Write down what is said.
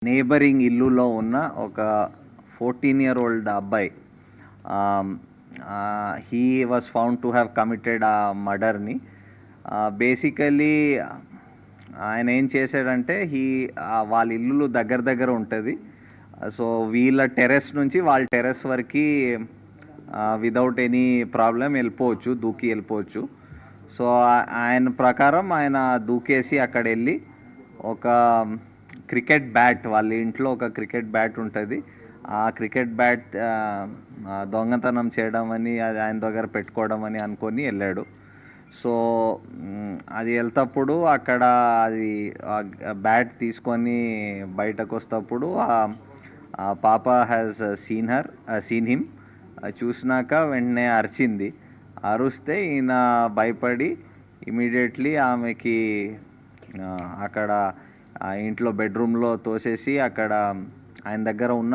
Neighbouring ఇల్లులో ఉన్న ఒక 14-year old అబ్బాయి he was found to have committed ఆ మర్డర్ని. బేసికలీ ఆయన ఏం చేశాడంటే వాళ్ళ ఇల్లులు దగ్గర దగ్గర ఉంటుంది. సో వీళ్ళ టెర్రస్ నుంచి వాళ్ళ టెర్రస్ వరకు విదౌట్ ఎనీ ప్రాబ్లం వెళ్ళిపోవచ్చు, దూకి వెళ్ళిపోవచ్చు. సో ఆయన ప్రకారం ఆయన దూకేసి అక్కడ వెళ్ళి ఒక క్రికెట్ బ్యాట్, వాళ్ళ ఇంట్లో ఒక క్రికెట్ బ్యాట్ ఉంటుంది, ఆ క్రికెట్ బ్యాట్ దొంగతనం చేయడం అని, అది ఆయన దగ్గర పెట్టుకోవడం అని అనుకొని వెళ్ళాడు. సో అది వెళ్తప్పుడు అక్కడ అది బ్యాట్ తీసుకొని బయటకు వస్తప్పుడు పాప హ్యాస్ సీన్ హిమ్. చూసినాక వెంటనే అరిచింది. అరిస్తే ఈయన భయపడి ఇమీడియట్లీ ఆమెకి అక్కడ ఇంట్లో బెడ్రూమ్లో తోసేసి అక్కడ ఆయన దగ్గర ఉన్న